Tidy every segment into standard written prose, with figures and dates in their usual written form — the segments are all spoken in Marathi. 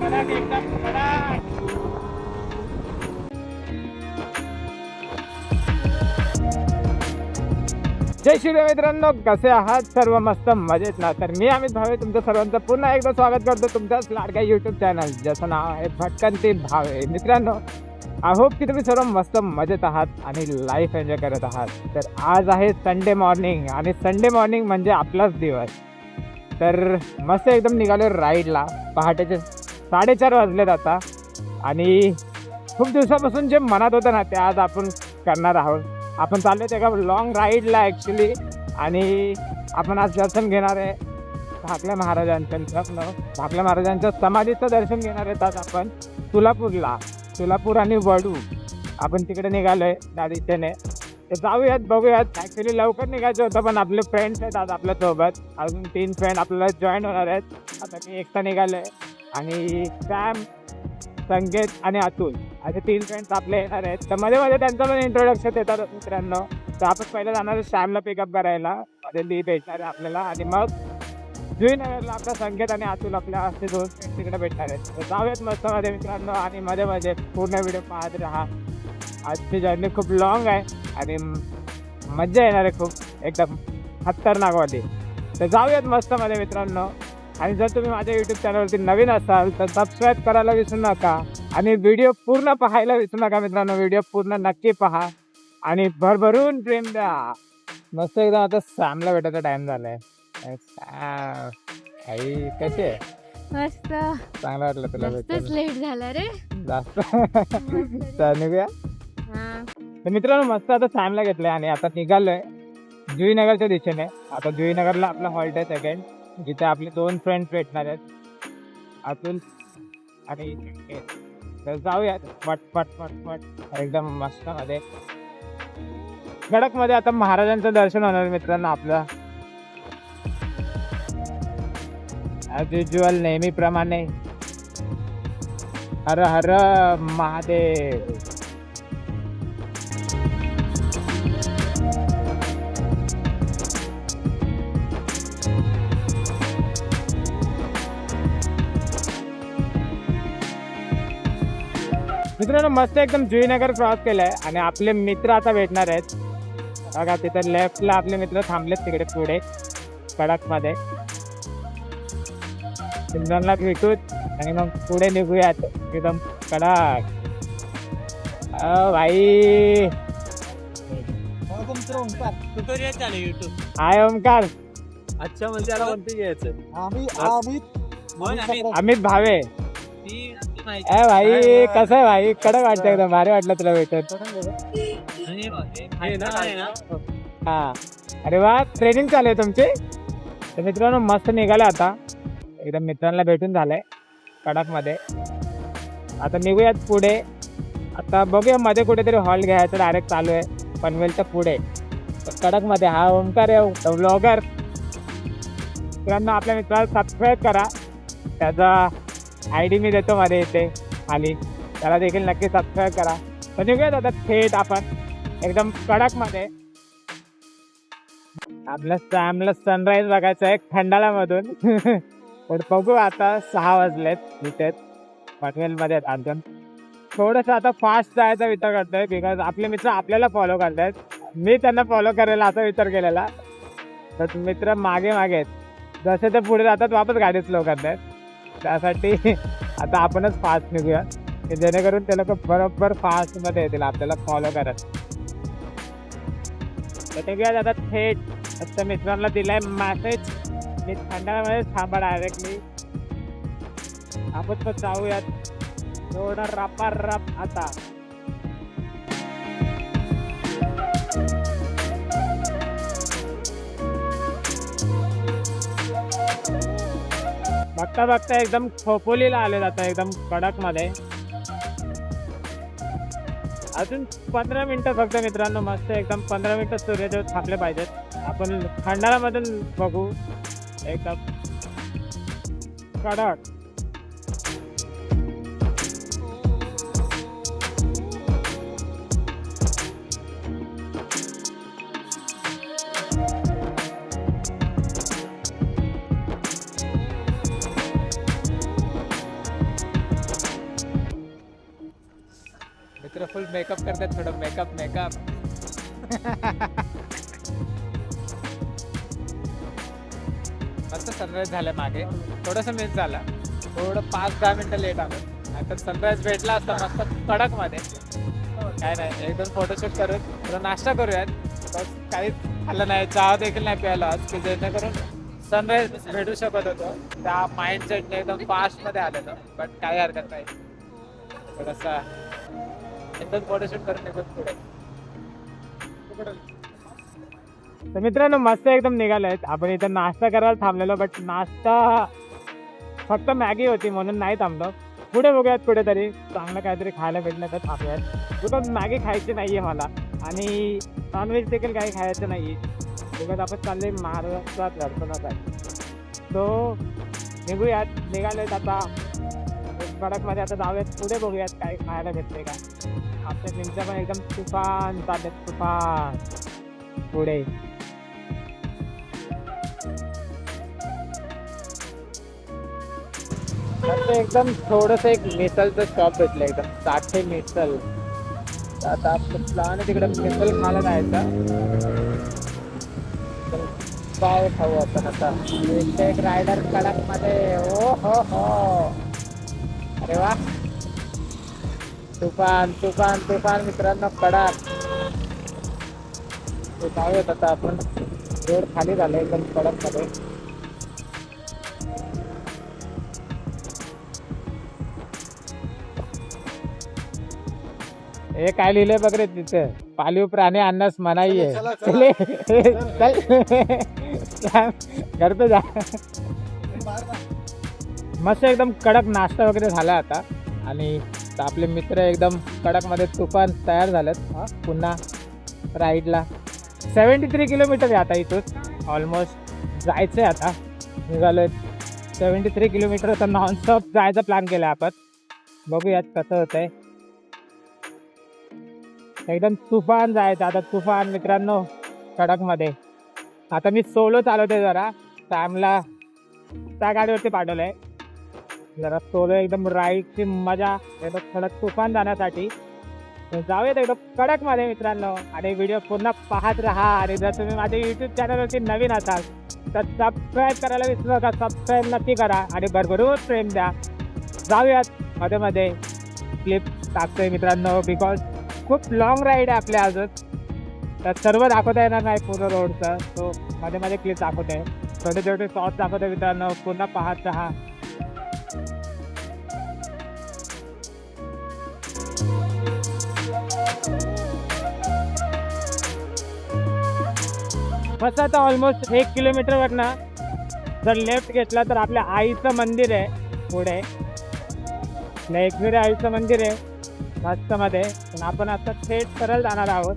जय श्रीराम मित्रांनो, कसे आहात? सर्व मस्त मजेत ना? तर मी अमित भावे तुमचं सर्वांचं पुन्हा एकदा स्वागत करतो तुमच्याच लाडक्या यूट्यूब चॅनल ज्याचं नाव आहे भटकंती भावे. मित्रांनो, आय होप की तुम्ही सर्व मस्त मजेत आहात आणि लाईफ एन्जॉय करत आहात. तर आज आहे संडे मॉर्निंग आणि संडे मॉर्निंग म्हणजे आपलाच दिवस. तर मस्त एकदम निघालो राईडला. पहाटेचे 4:30 वाजलेत आता आणि खूप दिवसापासून जे मनात होतं ना ते आज आपण करणार आहोत. आपण चाललो एका लॉंग राईडला ॲक्च्युली आणि आपण आज दर्शन घेणार आहे भाकल्या महाराजांच्या समाधीचं दर्शन घेणार आहेत. आज आपण सोलापूर आणि वडू आपण तिकडे निघालो आहे त्या दिशेने. तर जाऊयात, बघूयात. ॲक्च्युली लवकर निघायचं होतं पण आपले फ्रेंड्स आहेत आज आपल्यासोबत. अजून 3 फ्रेंड आपल्याला जॉईन होणार आहेत. आता मी एकटा निघालो आहे आणि सॅम, संकेत आणि अतुल असे 3 फ्रेंड्स आपले येणार आहेत. तर मध्ये मध्ये त्यांचं पण इंट्रोडक्शन देतात मित्रांनो. तर आपण पहिलं जाणार आहे सॅमला पिकअप करायला, ली भेटणार आहे आपल्याला आणि मग जुईनगरला आपला संकेत आणि अतुल आपल्या असे 2 फ्रेंड्स तिकडे भेटणार आहेत. तर जाऊयात मस्त मध्ये मित्रांनो आणि मध्ये मध्ये पूर्ण व्हिडिओ पाहत राहा. आजची जर्नी खूप लॉंग आहे आणि मज्जा येणार आहे खूप एकदम खतरनाकवाली. तर जाऊयात मस्त मध्ये मित्रांनो. आणि जर तुम्ही माझ्या यूट्यूब चॅनलवरती नवीन असाल तर सबस्क्राईब करायला विसरू नका आणि व्हिडिओ पूर्ण पाहायला विसरू नका मित्रांनो. व्हिडिओ पूर्ण नक्की पहा आणि भरभरून प्रेम द्या. मस्त एकदम. आता सॅमला भेटायचा टाइम झालाय. आई कशी आहे? मस्त. चांगलं वाटलं तुला भेटून? लेट झाला रे जास्त निघूया. तर मित्रांनो मस्त आता सॅमला घेतलंय आणि आता निघालोय जुईनगरच्या दिशेने. आता जुईनगरला आपला हॉल्ट आहे सेकंड, जिथे आपले 2 फ्रेंड्स भेटणार आहेत अतुल आणि संकेत. तर जाऊयात पट पट पट पट एकदम मस्त मध्ये गडक मध्ये. आता महाराजांचं दर्शन होणार मित्रांनो आपलं ॲज युज्युअल नेहमीप्रमाणे. हर हर महादेव. मित्रांनो मस्त एकदम जुईनगर क्रॉस केलंय आणि आपले मित्र आता भेटणार आहेत बघा. तिथं लेफ्टला आपले मित्र थांबलेत तिकडे पुढे कडक मध्ये. मित्रांना भेटूत आणि मग पुढे निघूयात एकदम कडक. भाई हाय ओमकार. अच्छा म्हणजे याला कोणती घ्यायचं? अमित भावे. भाई कसं आहे भाई? कडक वाटतं एकदम. भारी वाटलं तुला भेटत? हा. अरे वा, ट्रेनिंग चालू आहे तुमची. तर मित्रांनो मस्त निघालं आता एकदम. मित्रांना भेटून झालंय कडक मध्ये. आता निघूयात पुढे. आता बघूया मध्ये कुठेतरी हॉल्ट घ्यायचं डायरेक्ट चालू आहे पनवेलच्या पुढे कडक मध्ये. हा ओमकार आहे व्लॉगर. मित्रांनो आपल्या मित्राला सबस्क्राईब करा. त्याचा ID मी देतो मध्ये येते खाली, त्याला देखील नक्की सबस्क्राईब करा. तर निघूयात आता थेट आपण एकदम कडक मध्ये. आपल्या सॅमला सनराईज बघायचं आहे खंडाळामधून. तर बघू आता 6 वाजलेत तिथे पनवेलमध्ये अजून. थोडंसं आता फास्ट जायचा विचार करतोय बिकॉज आपले मित्र आपल्याला फॉलो करतायत. मी त्यांना फॉलो करायला असा विचार केलेला. तर मित्र मागे मागे आहेत. जसे ते पुढे जातात वापस गाडी स्लो करतात. त्यासाठी आता आपणच फास्ट निघूया की जेणेकरून ते लोक बरोबर फास्टमध्ये येतील आपल्याला फॉलो करत. तर निघूयात आता थेट. आता मित्रांना दिलाय मॅसेज मी खंडाळामध्येच थांबा डायरेक्टली. आपण पण जाऊयात थोडं रपारप आता. बघता बघता एकदम खोपोलीला आले आता एकदम कडक मध्ये. अजून 15 मिनिटं फक्त मित्रांनो. मस्त एकदम 15 मिनिटं सूर्योदय थांबले पाहिजेत. आपण खंडाळामधून बघू एकदम कडक. मित्र फुल मेकअप करतात, थोडं मेकअप मस्त सनराईज झालं मागे, थोडंसं मिस झालं, थोडं 5-10 मिनिटं लेट आलं, नाहीतर सनराईज भेटला असता मस्त कडक मध्ये. काय नाही, एक दोन फोटोशूट करून थोडा नाश्ता करूयात. बस काहीच खाल्लं नाही, चहा देखील नाही प्यायला आज, की जेणेकरून सनराईज भेटू शकत होतो. त्या माइंडसेटने एकदम फास्ट मध्ये आलेलं, बट काही हरकत नाही. थोडासा एक दोन फोटोशूट करून निघून पुढे. तर मित्रांनो मस्त एकदम निघालोय आपण. इथं नाश्ता करायला थांबलेलो, बट नाश्ता फक्त मॅगी होती म्हणून नाही थांबलो. पुढे बघूयात, कुठेतरी चांगलं काहीतरी खायला भेटलं तर थांबूयात. बिकॉज मॅगी खायची नाहीये मला, आणि नॉनव्हेज देखील काही खायचं नाहीये. बिकॉज आपण चालले महाराष्ट्रात दर्शनात आहे. तो निघूयात, निघालोय आता कडकमध्ये. आता जाऊयात पुढे, बघूयात काही खायला भेटते का. आपल्या लिंकच्या पण एकदम तुफान चालत, तुफान पुढे. एकदम थोडस एक मिसलचं शॉप भेटलं, एकदम साठे मिसल. आता आपलं प्लॅन आहे तिकडे मिसल खायला जायचं. काय खाऊ आपण आता. एक रायडर कडक मध्ये, ओ हो, अरे वा, तुफान तुफान तुफान मित्रांनो, कडक. जाऊयात आता आपण. रोड खाली झालं एकदम कडक मध्ये. हे काय लिहिलंय बघ रे तिथे, पाळीव प्राणी आणण्यास मनाई आहे. घर पे जा. मस्त एकदम कडक नाश्ता वगैरे झाला आता, आणि आपले मित्र एकदम कडक मध्ये तुफान तयार झालेत पुन्हा राईडला. 73 किलोमीटर आहे आता इथून ऑलमोस्ट जायचंय. आता निघालोय 73 किलोमीटर. तर नॉनस्टॉप जायचा प्लॅन केला आपण, बघूयात कसं होतंय. एकदम तुफान जायचं आता, तुफान मित्रांनो कडक मध्ये. आता मी सोलो चालवते, जरा सॅमला त्या गाडीवरती पाठवलंय, जरा सोलो एकदम राईडची मजा एकदम कडक तुफान जाण्यासाठी. जाऊयात एकदम कडक मध्ये मित्रांनो, आणि व्हिडिओ पूर्ण पाहत राहा. आणि जर तुम्ही माझ्या यूट्यूब चॅनलवरती नवीन असाल तर सबस्क्राईब करायला विसरू नका. सबस्क्राईब नक्की करा आणि भरभरून प्रेम द्या. जाऊयात मध्ये मध्ये क्लिप टाकतोय मित्रांनो, बिकॉज खूप लॉंग राईड आहे आपल्या अजून. तर सर्व दाखवता येणार नाही पूर्ण रोडचं, तो मध्ये मध्ये क्लिप दाखवतोय, छोटे छोटे शॉर्ट्स दाखवतोय मित्रांनो, पूर्ण पाहत राहा. मस्त आता ऑलमोस्ट 1 किलोमीटरवर ना जर लेफ्ट घेतला तर आपल्या आईचं मंदिर आहे पुढे. एकविरा आईचं मंदिर आहे मस्त मध्ये. पण आपण आता थेट सरळ जाणार आहोत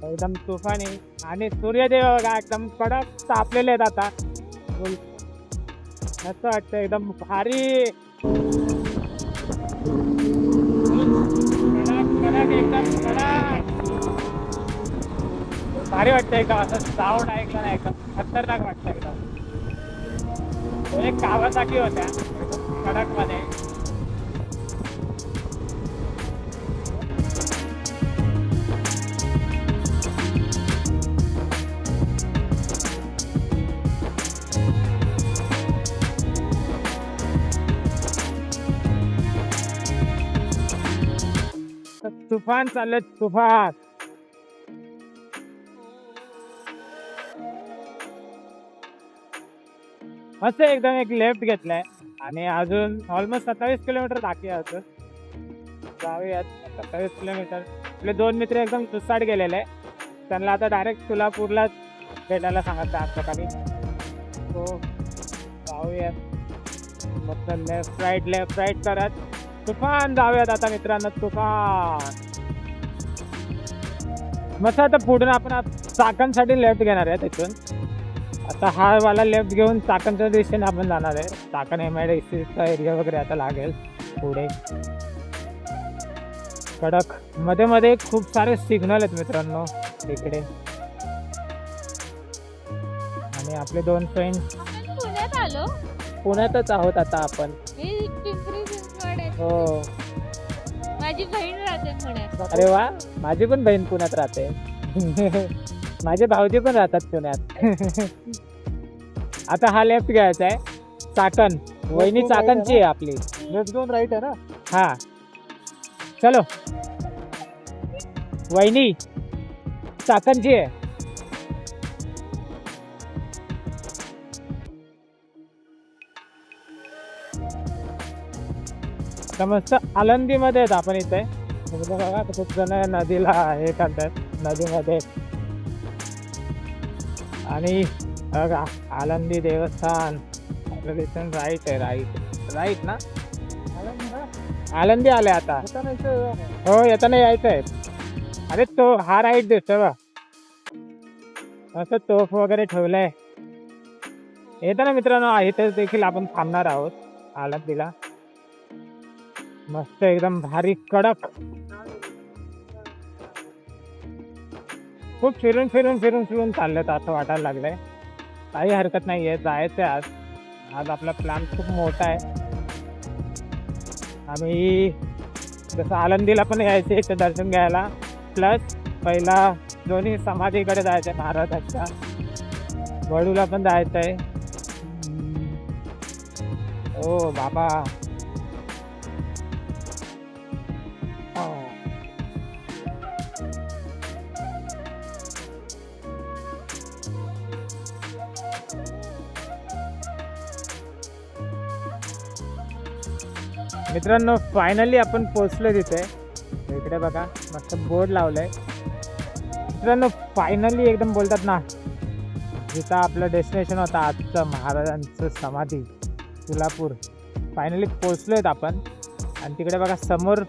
एकदम तुफानी. आणि सूर्यदेव बघा एकदम कडक तापलेले आहेत आता, मस्त वाटतं एकदम भारी. एकदम कडक भारी वाटतं एकदम. असं साऊंड ऐकलं ना एकदम खतरनाक वाटतं एकदम. एक कावासाठी होत्या कडक मध्ये. तुफान चाललं, तुफान. मस्त एकदम एक लेफ्ट घेतलाय, आणि अजून ऑलमोस्ट 27 किलोमीटर बाकी आहे अजून. जाऊयात 27 किलोमीटर. आपले 2 मित्र एकदम सुसाट गेलेले, त्यांना आता डायरेक्ट सोलापूरला भेटायला सांगितलं आज सकाळी. तो जाऊयात मस्त लेफ्ट राईट करत तुफान जाऊयात आता मित्रांनो, तुफान. मस्त आता पुढून आपण चाकणसाठी लेफ्ट घेणार आहे तिथून. आता हा वाला लेफ्ट घेऊन चाकणच्या दिशेने आपण जाणार आहे. चाकण MIDCचा एरिया वगैरे आता लागेल पुढे. कडक मध्ये मध्ये खूप सारे सिग्नल आहेत मित्रांनो इकडे. आणि आपले 2 फ्रेंड पुण्यात आलो. पुण्यातच आहोत आता आपण. मी पिंपरी चिंचवड आहे. हो, माझी बहीण राहते पुण्यात. अरे वा, माझी पण बहीण पुण्यात राहते. माझे भाऊजी पण राहतात पुण्यात. आता हा लेफ्ट घ्यायचा आहे. चाकण, वहिनी चाकणची आहे आपली. लेफ्ट दोन राईट आहे ना. हा चलो, वहिनी चाकणची आहे. तर मस्त आळंदीमध्ये आहेत आपण इथे. इथे बघा खूप जण नदीला हे करतात, नदीमध्ये. आणि बघा आळंदी देवस्थान आपलं तिथून राईट आहे. राईट ना, आळंदी आले आता. हो, येताना यायचं आहे. अरे तो हा राईट दिसतोय बा, असं तोफ वगैरे ठेवलंय. येताना मित्रांनो इथे देखील आपण थांबणार आहोत आळंदीला. मस्त एकदम भारी कडक. खूप फिरून फिरून फिरून फिरून चाललं असं वाटायला लागलंय. काही हरकत नाहीये, जायचं आज. आज आपला प्लॅन खूप मोठा आहे. आम्ही जसं आळंदीला पण यायचे इथे दर्शन घ्यायला, प्लस पहिला दोन्ही समाधीकडे जायचं आहे महाराजांच्या. वडूला पण जायचं आहे. ओ बाबा, मित्रांनो फायनली आपण पोहोचलो तिथे. इकडे बघा मस्त बोर्ड लावलंय. मित्रांनो फायनली एकदम बोलतात ना, जिथं आपलं डेस्टिनेशन होतं आजचं महाराजांचं समाधी सोलापूर, फायनली पोहोचलो आहेत आपण. आणि तिकडे बघा समोर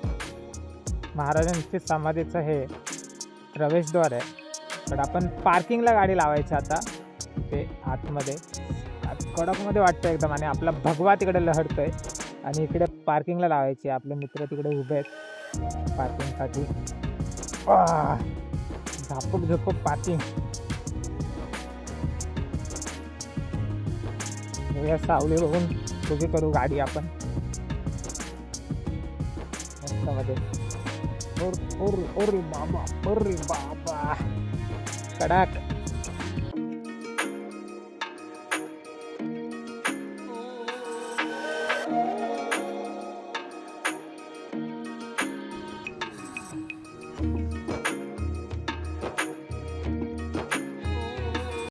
महाराजांची समाधीचं हे प्रवेशद्वार आहे. पण आपण पार्किंगला गाडी लावायची आता ते आतमध्ये. कडकमध्ये वाटतं एकदम. आणि आपला भगवा तिकडे लहडतोय आणि इकडे पार्किंगला लावायची. आपले मित्र तिकडे उभे आहेत पार्किंगसाठी. झापूक झोपूक पार्किंग. या सावली बघून उभी करू गाडी आपण मध्ये. बाबा कडक.